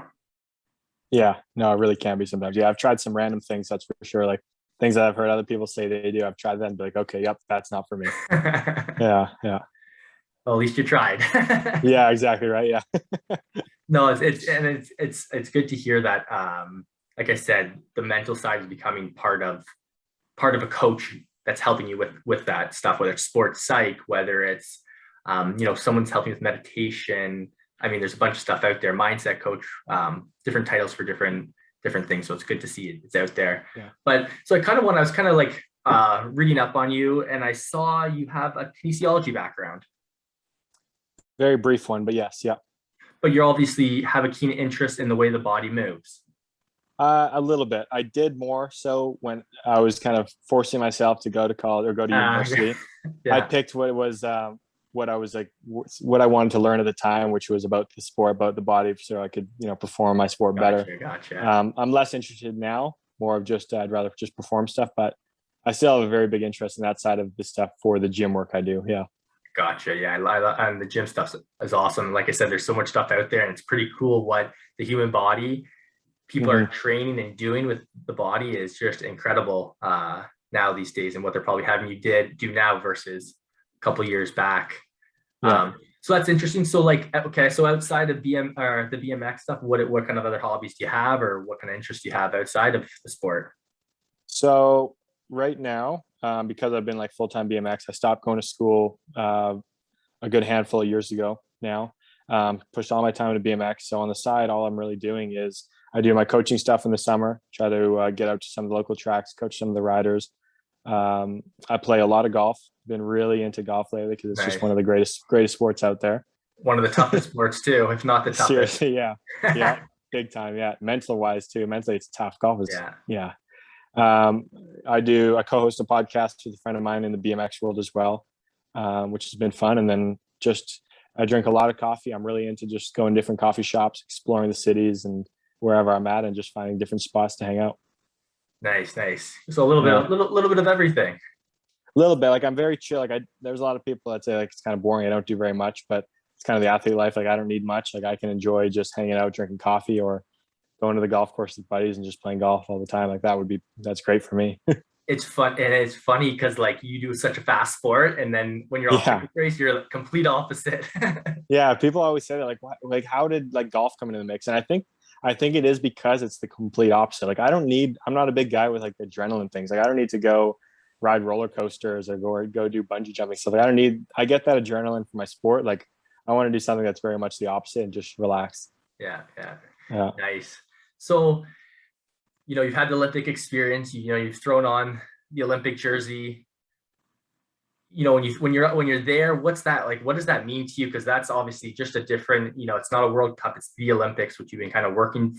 Yeah, no, it really can be sometimes. Yeah, I've tried some random things, that's for sure. Like things that I've heard other people say they do. I've tried them and be like, okay, yep, that's not for me. Yeah. Well, at least you tried. Yeah, exactly right. Yeah. No, it's good to hear that. Like I said, the mental side is becoming part of a coach that's helping you with that stuff, whether it's sports psych, whether it's someone's helping with meditation. I mean, there's a bunch of stuff out there. Mindset coach, different titles for different different things. So it's good to see it's out there. Yeah. But so I was kind of like reading up on you, and I saw you have a kinesiology background, Very brief one, but yes, yeah. but you obviously have a keen interest in the way the body moves. A little bit. I did more so when I was kind of forcing myself to go to college or go to university. I Yeah. picked what was what I was like, what I wanted to learn at the time, which was about the sport, about the body, so I could, you know, perform my sport better. Gotcha. I'm less interested now, more of just I'd rather just perform stuff, but I still have a very big interest in that side of the stuff for the gym work I do. Yeah. Gotcha. Yeah, and the gym stuff is awesome. Like I said, there's so much stuff out there, and it's pretty cool what the human body people are training and doing with the body is just incredible now these days, and what they're probably having you do now versus a couple years back. Yeah. So that's interesting. So like, okay, so outside of the BMX stuff, what kind of other hobbies do you have, or what kind of interests do you have outside of the sport? So right now, because I've been like full-time BMX, I stopped going to school a good handful of years ago now. Pushed all my time into BMX. So on the side, all I'm really doing is I do my coaching stuff in the summer, try to get out to some of the local tracks, coach some of the riders. I play a lot of golf. Been really into golf lately because it's just one of the greatest sports out there. One of the toughest sports too, if not the toughest. Seriously, yeah, big time. Yeah, mental wise too. Mentally, it's tough. Golf is yeah. I co-host a podcast with a friend of mine in the BMX world as well, which has been fun. And then I drink a lot of coffee. I'm really into just going to different coffee shops, exploring the cities and wherever I'm at, and just finding different spots to hang out. Nice. So a little bit of everything. A little bit. Like I'm very chill. Like there's a lot of people that say like it's kind of boring. I don't do very much, but it's kind of the athlete life. Like I don't need much. Like I can enjoy just hanging out, drinking coffee, or going to the golf course with buddies and just playing golf all the time. Like that's great for me. It's fun, and it's funny because like you do such a fast sport, and then when you're off the race, you're the complete opposite. Yeah, people always say that, like how did like golf come into the mix? And I think it is because it's the complete opposite. Like I'm not a big guy with like the adrenaline things. Like I don't need to go ride roller coasters or go do bungee jumping stuff. Like I get that adrenaline for my sport. Like I want to do something that's very much the opposite and just relax. Yeah. Nice. So, you've had the Olympic experience, you've thrown on the Olympic jersey. When you're there, what's that like? What does that mean to you? Because that's obviously just a different, it's not a World Cup, it's the Olympics, which you've been kind of working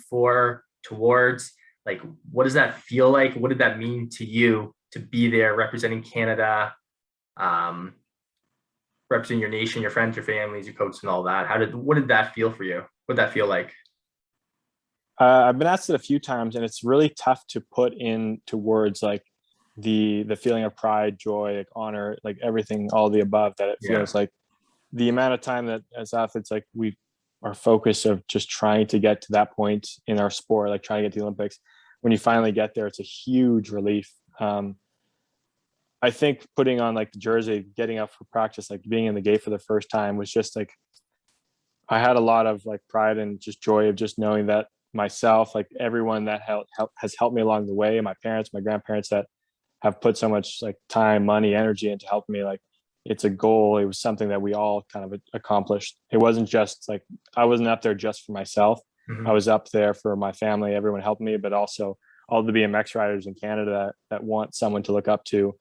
towards. Like, what does that feel like? What did that mean to you to be there representing Canada, representing your nation, your friends, your families, your coaches, and all that? What did that feel for you? What did that feel like? I've been asked it a few times, and it's really tough to put into words like the feeling of pride, joy, like honor, like everything, all the above that it feels like. The amount of time that as athletes, like we are focused of just trying to get to that point in our sport, like trying to get to the Olympics. When you finally get there, it's a huge relief. I think putting on like the jersey, getting up for practice, like being in the gate for the first time was just like, I had a lot of like pride and just joy of just knowing that myself, like everyone that has helped me along the way, my parents, my grandparents that have put so much like time, money, energy into helping me. Like it's a goal. It was something that we all kind of accomplished. It wasn't just like, I wasn't up there just for myself. I was up there for my family, everyone helped me, but also all the BMX riders in Canada that want someone to look up to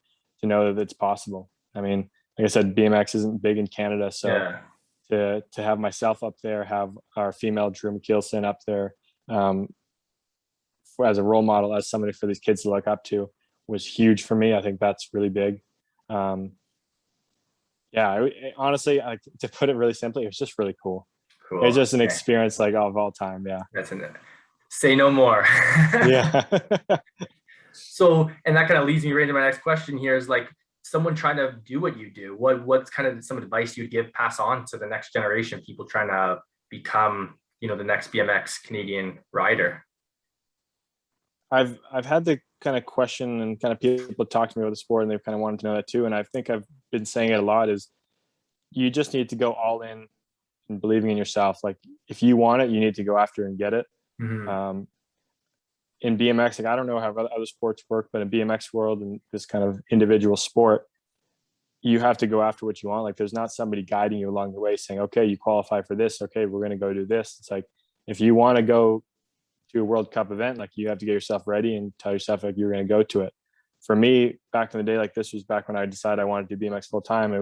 know that it's possible. I mean, like I said, BMX isn't big in Canada. So to have myself up there, have our female Drew McKeelson up there, as a role model, as somebody for these kids to look up to, was huge for me. I think that's really big. Honestly, to put it really simply, it was just really cool. It's just an experience like of all time. Yeah. Say no more. Yeah. So, and that kind of leads me right into my next question here is like someone trying to do what you do. What's kind of some advice you'd pass on to the next generation, people trying to become, the next BMX Canadian rider? I've had the kind of question, and kind of people talk to me about the sport and they've kind of wanted to know that too. And I think I've been saying it a lot, is you just need to go all in and believing in yourself. Like if you want it, you need to go after and get it. In BMX, like I don't know how other sports work, but in BMX world and this kind of individual sport, you have to go after what you want. Like there's not somebody guiding you along the way saying, okay, you qualify for this. Okay, we're going to go do this. It's like, if you want to go to a World Cup event, like you have to get yourself ready and tell yourself like you're going to go to it. For me, back in the day, like this was back when I decided I wanted to do BMX full time.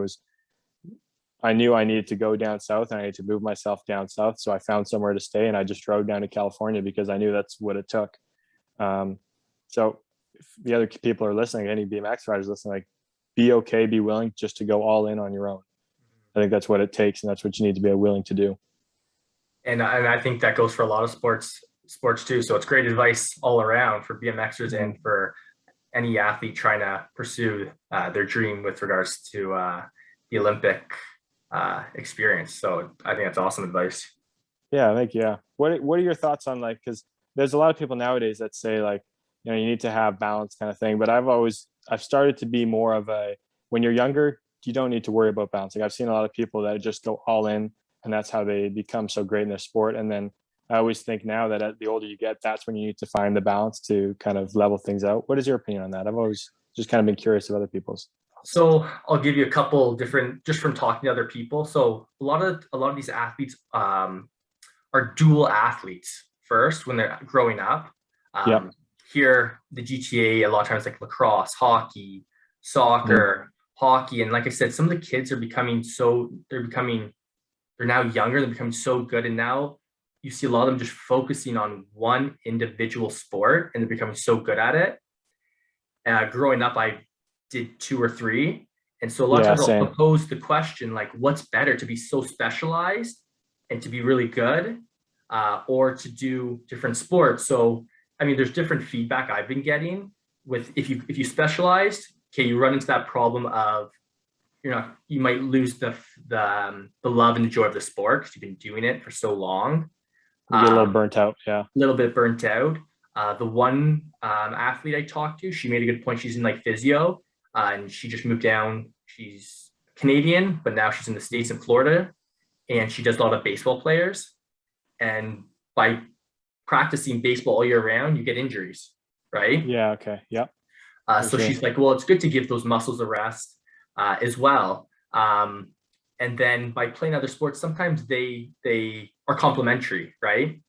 I knew I needed to go down south and I needed to move myself down south. So I found somewhere to stay and I just drove down to California because I knew that's what it took. So if the other people are listening, any BMX riders listening, like be okay, be willing just to go all in on your own. I think that's what it takes and that's what you need to be willing to do. And I think that goes for a lot of sports too. So it's great advice all around for BMXers and for any athlete trying to pursue their dream with regards to the Olympic experience. So I think that's awesome advice. Yeah, thank you. Yeah. What are your thoughts on like, because there's a lot of people nowadays that say like, you know, you need to have balance kind of thing. But I've started to be more of a, when you're younger, you don't need to worry about balancing. I've seen a lot of people that just go all in and that's how they become so great in their sport. And then I always think now that the older you get, that's when you need to find the balance to kind of level things out. What is your opinion on that? I've always just kind of been curious of other people's. So I'll give you a couple different, just from talking to other people. So a lot of these athletes are dual athletes first when they're growing up. Yeah. Here, the GTA, a lot of times like lacrosse, hockey, soccer, hockey. And like I said, some of the kids are they're now younger, they're becoming so good. And now you see a lot of them just focusing on one individual sport and they're becoming so good at it. Growing up, I did 2 or 3. And so a lot of times I'll pose the question, like, what's better, to be so specialized and to be really good, or to do different sports? So, I mean, there's different feedback I've been getting with, if you specialized, okay, you run into that problem of, you might lose the love and the joy of the sport because you've been doing it for so long. You get a little burnt out. Yeah. A little bit burnt out. The one athlete I talked to, she made a good point. She's in like physio, and she just moved down. She's Canadian, but now she's in the States in Florida, and she does a lot of baseball players. And by practicing baseball all year round, you get injuries, right? Yeah. Okay. Yep. So she's like, well, it's good to give those muscles a rest as well. And then by playing other sports, sometimes they are complementary, right?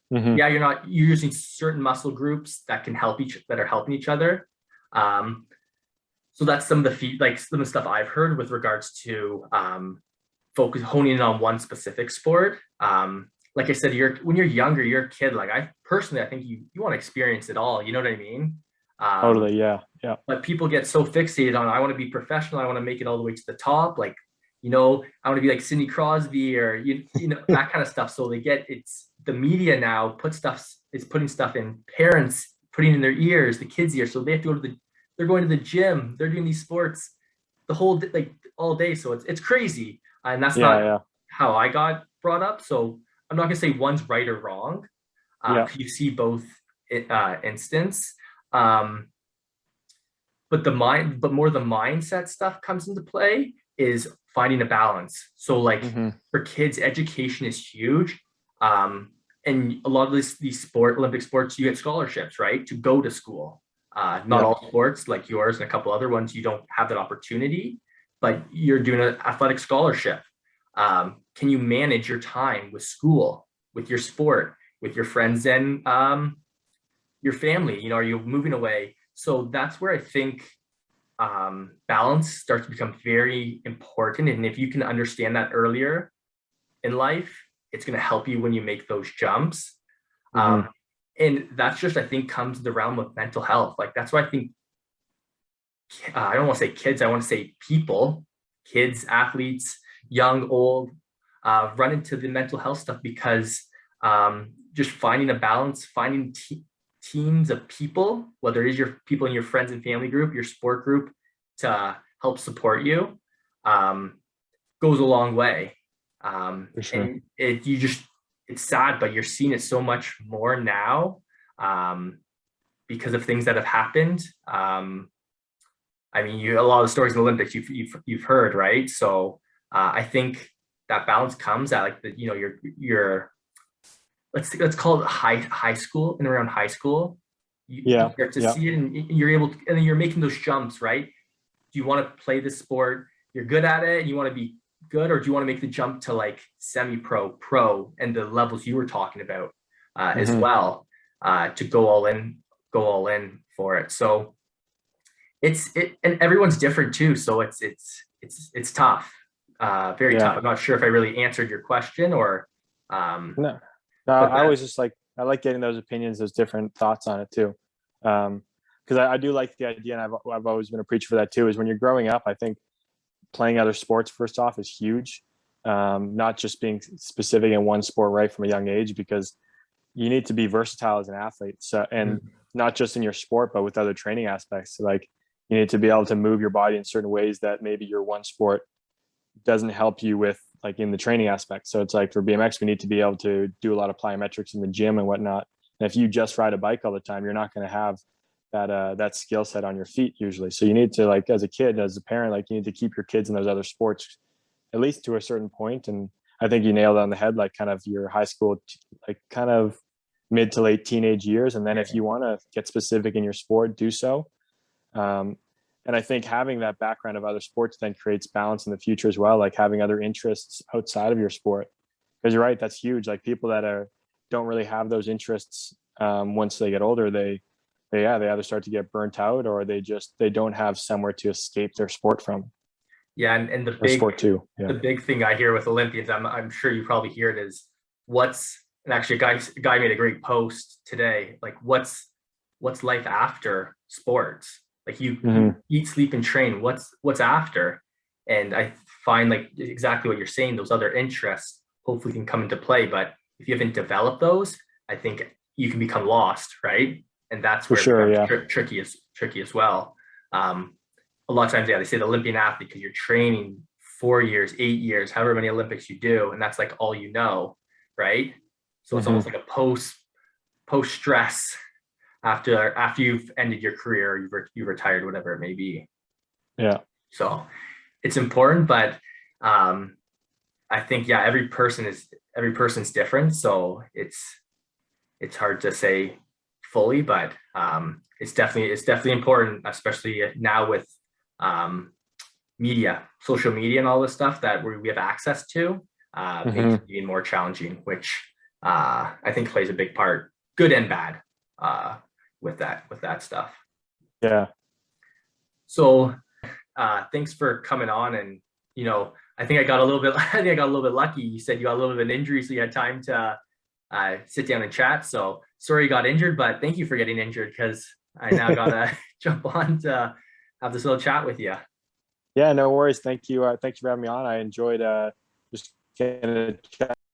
Yeah, you're using certain muscle groups that are helping each other. So that's some of the stuff I've heard with regards to honing in on one specific sport. Like I said, when you're younger, you're a kid. Like I think you want to experience it all. You know what I mean? Totally. Yeah. Yeah. But people get so fixated on, I want to be professional. I want to make it all the way to the top. Like, I want to be like Sidney Crosby or, that kind of stuff. So the media now is putting stuff in parents, putting in their ears, the kids' ears. So they have to they're going to the gym. They're doing these sports the whole, like all day. So it's crazy. And that's not how I got brought up. So I'm not gonna say one's right or wrong. You see both instance. But more the mindset stuff comes into play, is finding a balance. So like for kids, education is huge. And a lot of these Olympic sports, you get scholarships, right, to go to school. Not all sports like yours and a couple other ones, you don't have that opportunity, but you're doing an athletic scholarship. Can you manage your time with school, with your sport, with your friends and your family? Are you moving away? So that's where I think balance starts to become very important. And if you can understand that earlier in life, it's going to help you when you make those jumps. And that's just, I think, comes to the realm of mental health. Like, that's why I think, I don't want to say kids, I want to say people, kids, athletes, young, old, run into the mental health stuff because just finding a balance, finding teams of people, whether it is your people in your friends and family group, your sport group, to help support you, goes a long way. For sure. And it's sad, but you're seeing it so much more now because of things that have happened. I mean, a lot of the stories in the Olympics you've heard, right? So I think that balance comes at like your let's call it high school, and around high school, you start to see it, and you're able to, and then you're making those jumps, right? Do you want to play this sport? You're good at it, and you want to be good, or do you want to make the jump to like semi-pro, pro, and the levels you were talking about as well? to go all in for it. So and everyone's different too. So it's tough, very Yeah. tough. I'm not sure if I really answered your question or, No, no, but I always just like, I like getting those opinions, those different thoughts on it too. Because I do like the idea, and I've always been a preacher for that too, is when you're growing up, I think playing other sports first off is huge. Not just being specific in one sport right from a young age, because you need to be versatile as an athlete. So, and not just in your sport, but with other training aspects. Like you need to be able to move your body in certain ways that maybe your one sport doesn't help you with, like in the training aspect. So it's like for BMX, we need to be able to do a lot of plyometrics in the gym and whatnot. And if you just ride a bike all the time, you're not going to have that skill set on your feet usually. So you need to, like, as a kid, as a parent, like you need to keep your kids in those other sports at least to a certain point. And I think you nailed it on the head, like kind of your high school, like kind of mid to late teenage years. And then if you want to get specific in your sport, do so. And I think having that background of other sports then creates balance in the future as well, like having other interests outside of your sport. Because you're right, that's huge. Like people that don't really have those interests, once they get older, they either start to get burnt out, or they don't have somewhere to escape their sport from. yeah, and Or sport too. the Yeah. big thing I hear with Olympians, I'm sure you probably hear it, is and actually a guy made a great post today, like what's life after sports? Like you eat, sleep, and train. What's after? And I find like exactly what you're saying, those other interests hopefully can come into play. But if you haven't developed those, I think you can become lost, right? And that's where For it sure. becomes tricky as well. A lot of times, yeah, they say the Olympian athlete because you're training 4 years, 8 years, however many Olympics you do, and that's like all you know, right? So it's almost like a post stress after you've ended your career, you've retired, whatever it may be. Yeah. So it's important, but I think, yeah, every person's different, so it's hard to say fully, but it's definitely important, especially now with social media and all this stuff that we have access to, makes it even more challenging, which I think plays a big part, good and bad, with that stuff. Yeah. So thanks for coming on, and I think I got a little bit lucky. You said you got a little bit of an injury, so you had time to sit down and chat. So sorry you got injured, but thank you for getting injured, because I now gotta jump on to have this little chat with you. Yeah, no worries. Thank you. Thank you for having me on. I enjoyed just getting to chat